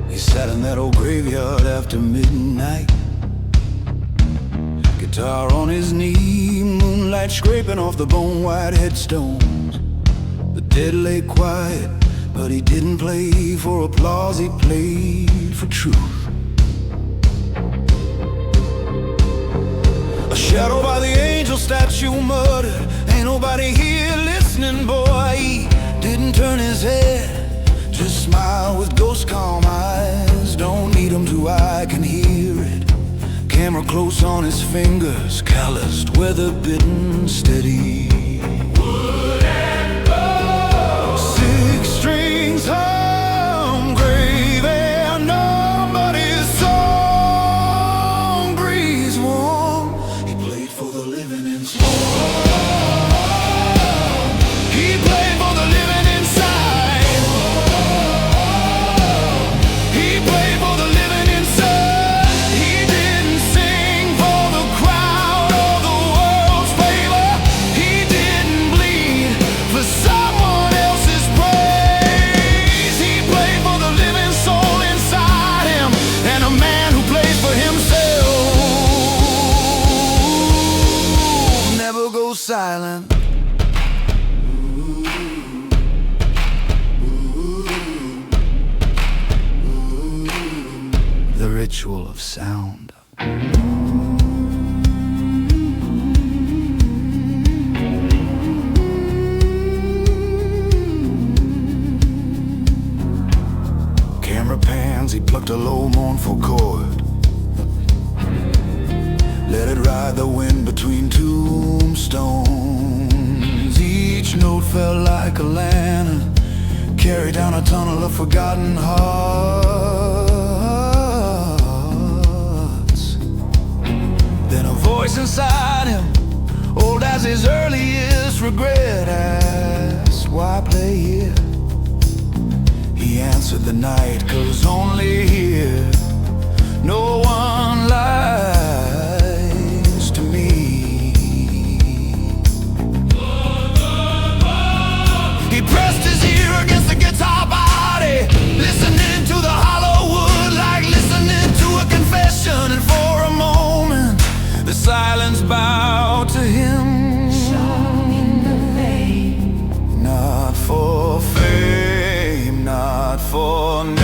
he sat in that old graveyard after midnight, guitar on his knee, moonlight scraping off the bone-white headstones. The dead lay quiet, but he didn't play for applause. outlaws, he played for truth. A shadow by the angel statue muttered, ain't nobody here listening, boy. He didn't turn his head, just smile with ghost calm eyes. Don't need him to, I can hear it. Camera close on his fingers, calloused, weather bitten, steady. Wood and bow. 6 strings hum, grave and nobody's song. Breeze warm, he played for the living in storm. He played for the living inside. He played for the living inside. He didn't sing for the crowd or the world's favor. He didn't bleed for someone else's praise. He played for the living soul inside him, and a man who plays for himself never goes silent. The ritual of sound. Camera pans, he plucked a low mournful chord, let it ride the wind between tombstones. Each note felt like a lantern, carried down a tunnel of forgotten hearts. Then a voice inside him, old as his earliest regret, asked, why play here? He answered the night, 'cause only here no one lies to me. He pressed his ear against the guitar body, listening to the hollow wood like listening to a confession. And for a moment the silence bowed to him.
Song in the vein.
Not for fame, not for name,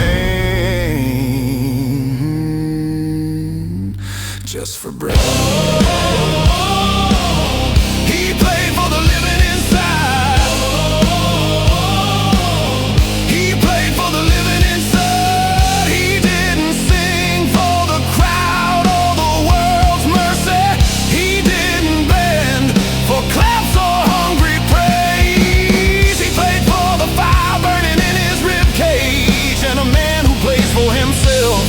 just for breath. He played for the living inside. He played for the living inside. He didn't sing for the crowd or the world's mercy. He didn't bend for claps or hungry praise. He played for the fire burning in his rib cage, and a man who plays for himself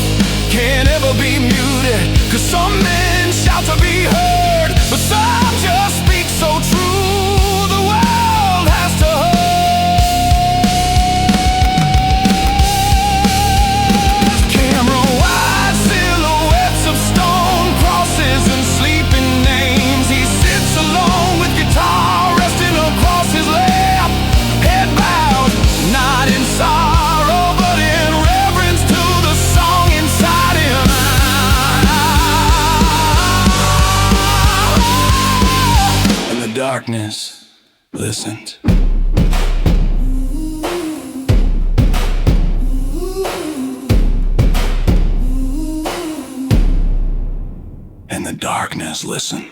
can't ever be muted. 'Cause some men shout to be heard, but some just speak so true the world has to hear. Camera wide, silhouettes of stone crosses and sleeping names. He sits alone with guitar resting across his lap, head bowed, not in sorrow but in reverence to the song inside him. And the darkness listened. And the darkness listened.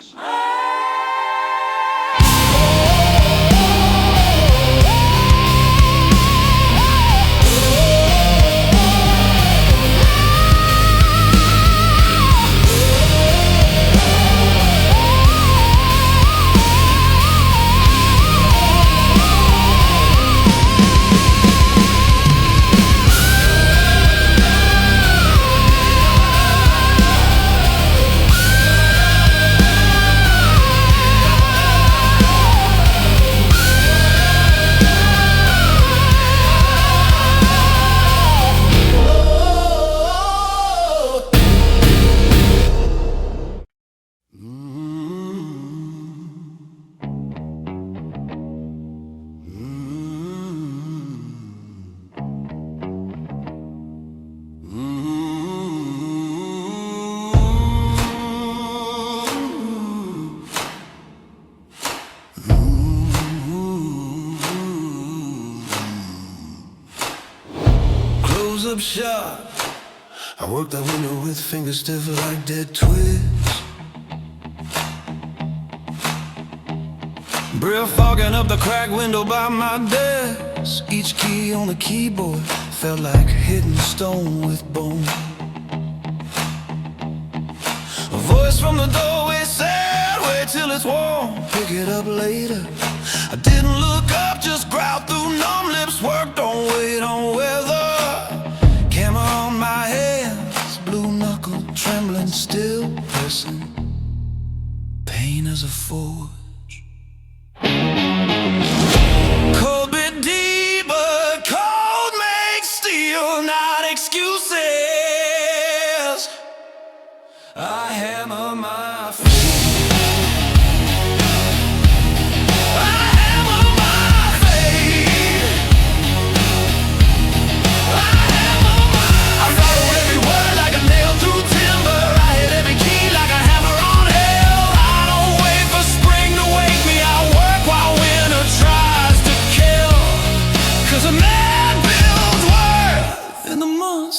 shot. I worked that window with fingers stiff like dead twigs. Breath fogging up the cracked window by my desk. Each key on the keyboard felt like hitting stone with bone. A voice from the doorway said, wait till it's warm, pick it up later. I didn't look up, just growled through numb lips. Work, don't wait on weather. Camera on my hands, blue knuckle trembling, still pressing. Pain as a forge. Cold bit deep, but cold makes steel, not excuses. I hammer my feet.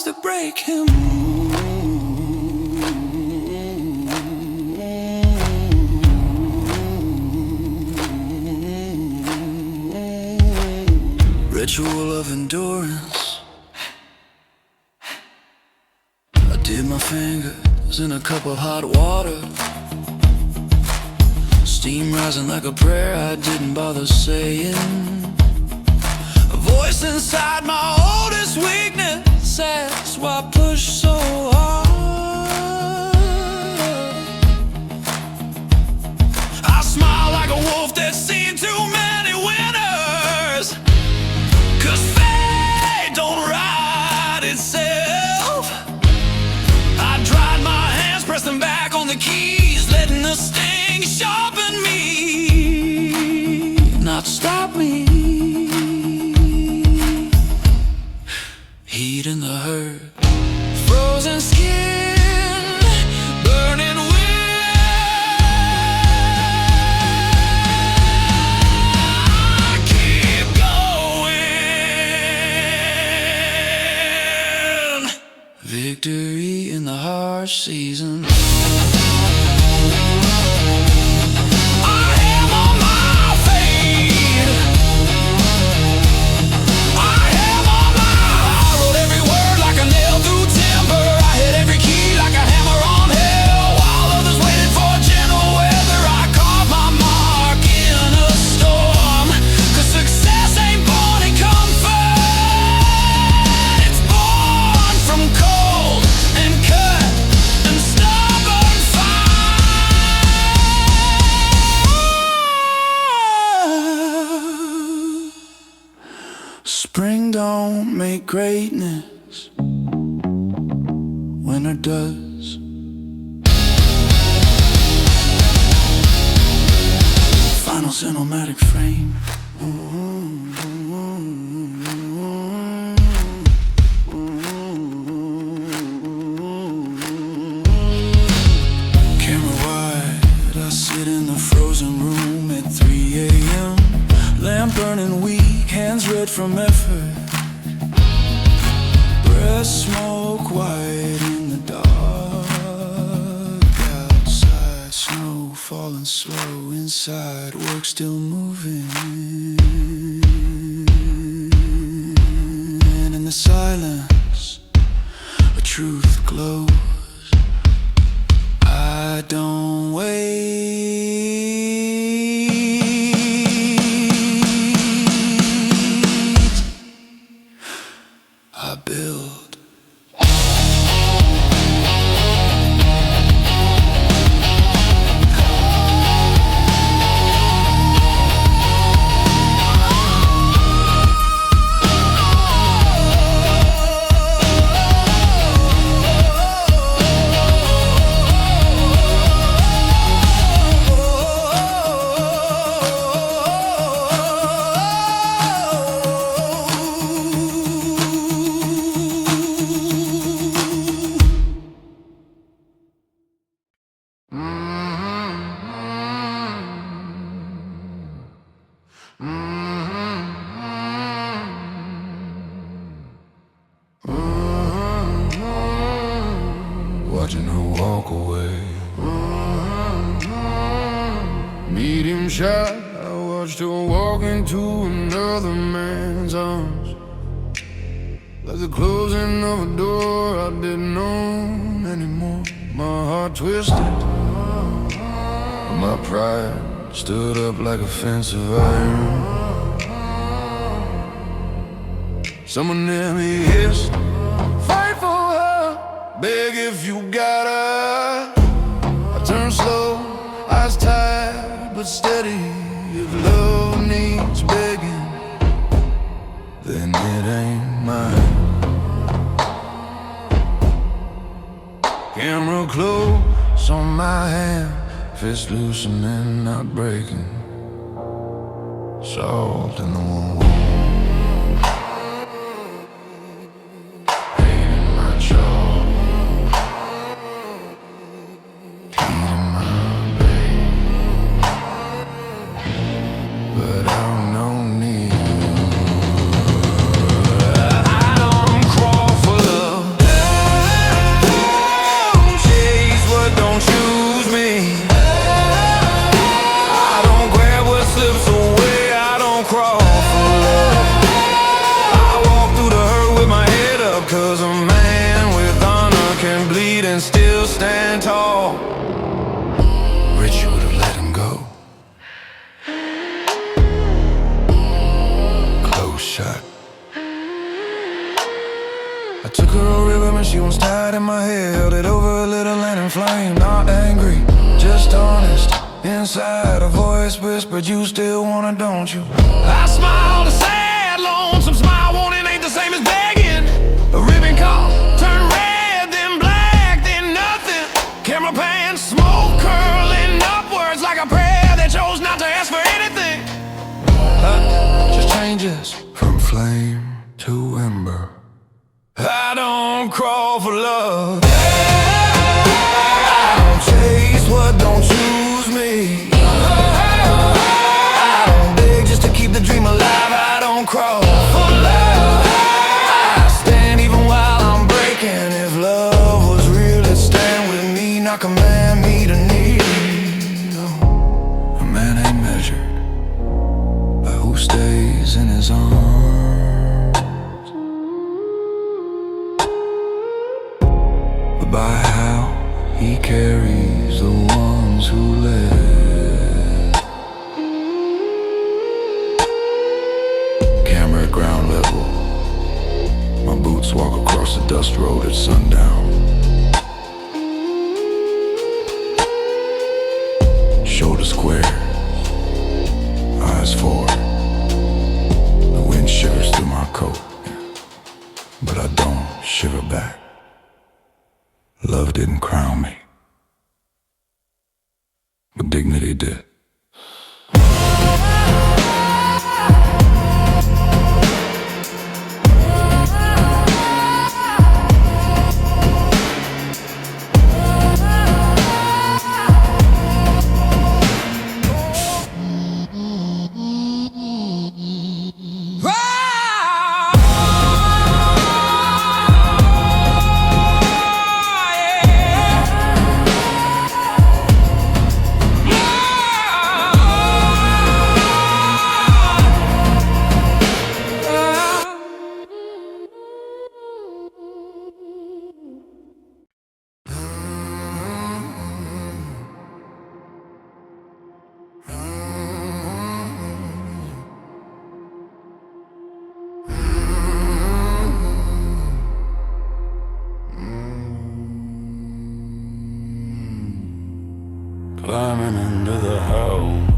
That break him. Ritual of endurance. I did my fingers in a cup of hot water. Steam rising like a prayer I didn't bother saying. A voice inside my oldest weakness asks why push so hard. I smile like a wolf that's seen too many winners, 'cause fate don't ride itself. I dried my hands, pressed them back on the keys, letting the sting sharpen me, not stop me. Heat in the hurt, frozen skin, burning wind. I keep going. Victory in the harsh season. Spring don't make greatness, winter does. Final cinematic frame. Camera wide, I sit in the frozen room at 3 a.m. Lamp burning weak, hands red from effort. Breath smoke white in the dark. Outside, snow falling slow. Inside, work still moving. And in the silence, a truth glows. I don't wait. I build.
walk away.
Medium shot, I watched her walk into another man's arms, like the closing of a door I didn't own anymore. My heart twisted, my pride stood up like a fence of iron. Someone near me hissed, fight for her, beg if you got her. I turned slow, eyes tired but steady. If love needs begging, then it ain't mine. Camera close on my hand, fist loosening, not breaking. Salt in the wound, pain in my jaw, heat in my brain. But I don't need I don't crawl for love. Don't chase what don't choose me. I don't grab what slips away. I don't crawl for love. I walk through the hurt with my head up, 'cause a man with honor can bleed and still stand tall. Rich would've let him go. Close shot. I took her a ribbon and she was tied in my hair, held it over a little and in flame. Not angry, just honest. Inside a voice whispered, you still wanna, don't you? I smiled a sad, lonesome smile. Wanting ain't the same as begging. A ribbon caught, turned red, then black, then nothing. Camera pan, smoke curling upwards like a prayer that chose not to ask for anything. Just changes from flame to ember. I don't crawl for love. I don't chase what don't choose me. I don't beg just to keep the dream alive. I don't crawl for love. I stand even while I'm breaking. If love was real, it'd stand with me, not command me to need. No. A man ain't measured by who stays in his arms, but by how he carries the ones who live. Camera at ground level, my boots walk across the dust road at sundown. Shoulder square, eyes forward. The wind shivers through my coat, but I don't shiver back. Love didn't crown me, but dignity did. Climbing into the house,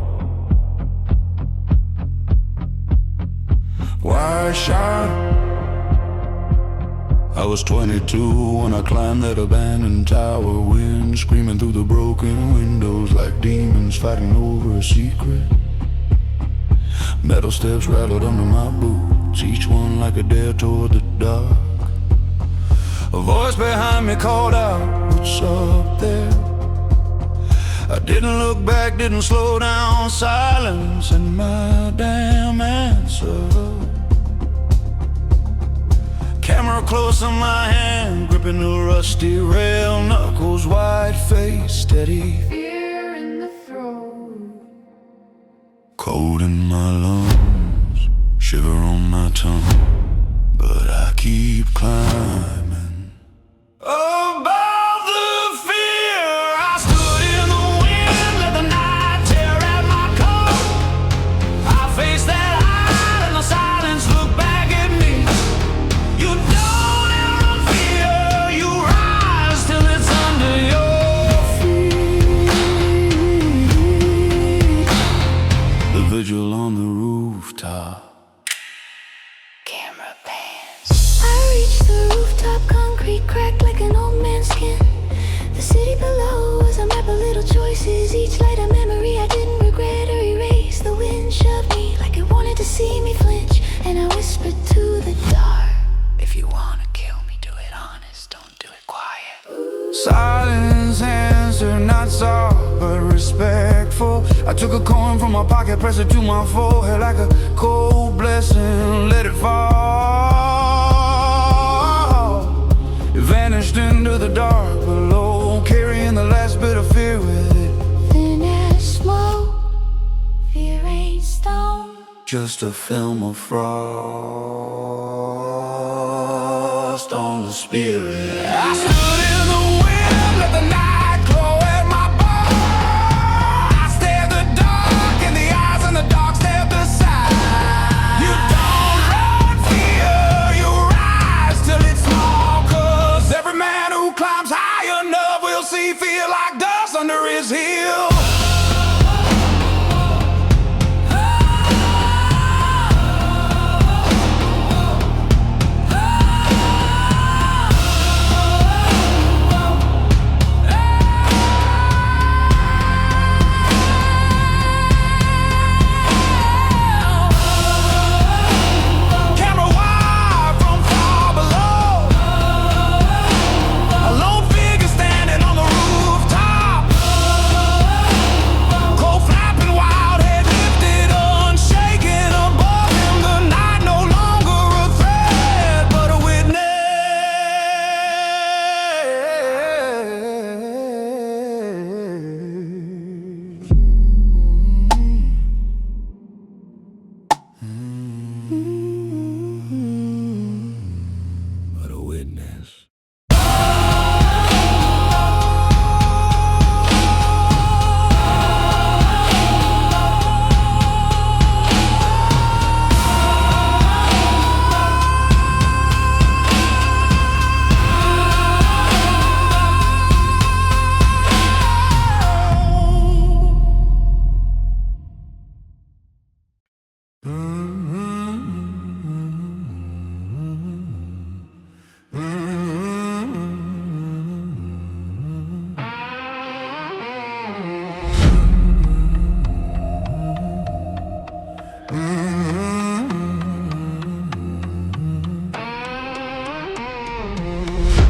wide shot. I was 22 when I climbed that abandoned tower. Wind screaming through the broken windows like demons fighting over a secret. Metal steps rattled under my boots, each one like a dare toward the dark. A voice behind me called out, what's up there? I didn't look back, didn't slow down. Silence and my damn answer. Camera camera close in my hand, gripping the rusty rail, knuckles wide, face steady.
Fear in the throat.
Cold in my lungs, shiver on my tongue, but I keep climbing. Above the fear, I stood in the wind, let the night tear at my coat. I faced that height and the silence looked back at me. You don't ever fear, you rise till it's under your feet. The vigil on the rooftop.
Camera pans. I reached the rooftop, concrete cracked like an old man's skin. The city below was a map of little choices, each light a memory I didn't regret or erase. The wind shoved me like it wanted to see me flinch, and I whispered to the dark, if you wanna kill me, do it honest, don't do it quiet.
Silence answer, not soft but respectful. I took a coin from my pocket, pressed it to my forehead like a cold blessing, let it fall. It vanished into the dark below, carrying the last bit of fear with it.
Thin as smoke, fear ain't stone.
Just a film of frost on the spirit. I stood in the wind, let the night glow at my bones. I stared the dark in the eyes and the dark stared beside. You don't run fear, you rise till it's small. 'Cause every man who climbs high enough will see fear like dust under his heel.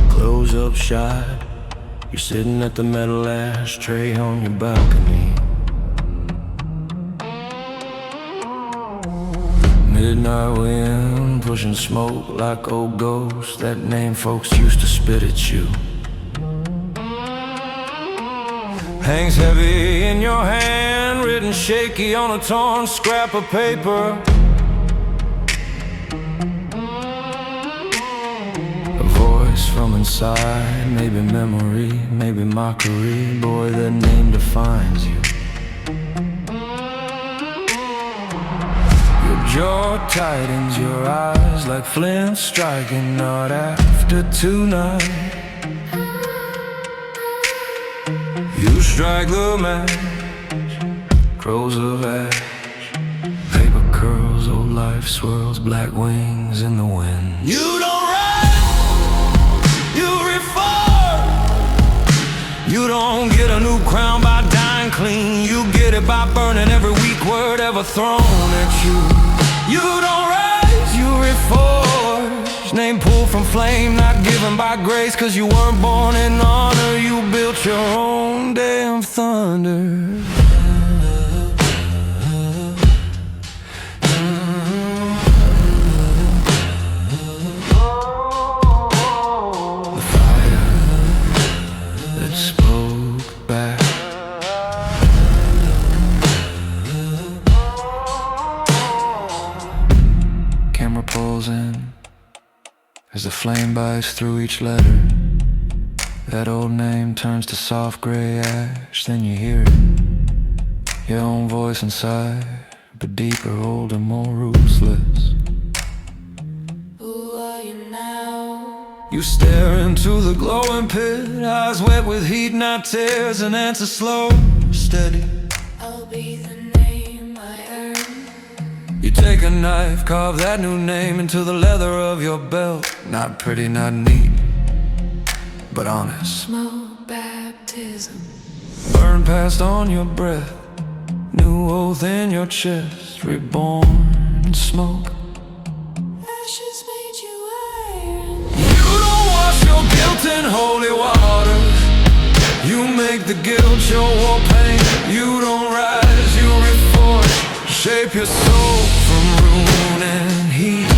Close up shot, you're sitting at the metal ashtray on your balcony. Midnight wind pushing smoke like old ghosts, that name folks used to spit at you. Hangs heavy in your hand, written shaky on a torn scrap of paper. A voice from inside, maybe memory, maybe mockery. Boy, that name defines you. Your jaw tightens, your eyes like flint striking, not after tonight. You strike the match, crows of ash, paper curls, old life swirls, black wings in the wind. You don't rise, you reform. You don't get a new crown by dying clean, you get it by burning every weak word ever thrown at you. You don't rise, you reforge, name pulled from flame, not given by grace, 'cause you weren't born in honor, you built your own damn thunder.
bites through each letter. That old name turns to soft gray ash, then you hear it. Your own voice inside, but deeper, older, more ruthless.
Who are you now?
You stare into the glowing pit, eyes wet with heat, not tears, and answer slow, steady.
I'll be the name I earn.
You take a knife, carve that new name into the leather of your belt. Not pretty, not neat, but honest.
Smoke baptism.
Burn past on your breath, new oath in your chest. Reborn in smoke.
Ashes made you iron.
You don't wash your guilt in holy waters. You make the guilt your war paint. You don't rise, you reforge. Shape your soul from ruin and heat.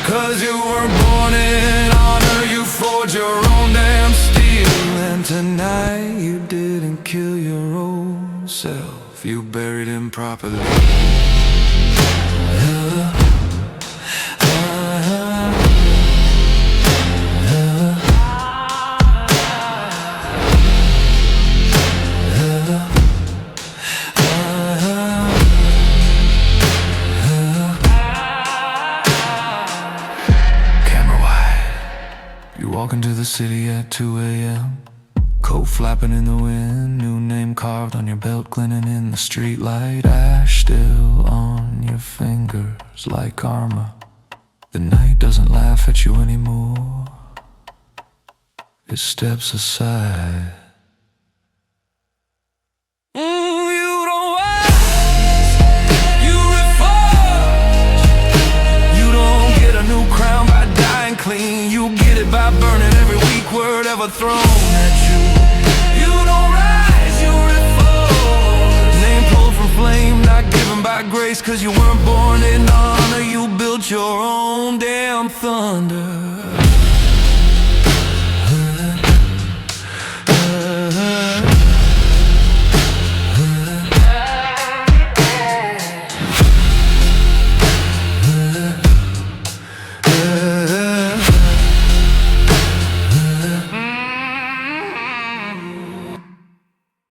'Cause you were born in honor, you forge your own damn steel. And tonight you didn't kill your old self, you buried him properly. You walk into the city at 2 a.m. Coat flapping in the wind, new name carved on your belt, glinting in the streetlight. Ash still on your fingers like armor. The night doesn't laugh at you anymore, it steps aside. You don't rise, you reforge. You don't get a new crown by dying clean, you get it by burning every weak word ever thrown at you. You don't rise, you reforge. Name pulled from flame, not given by grace, 'cause you weren't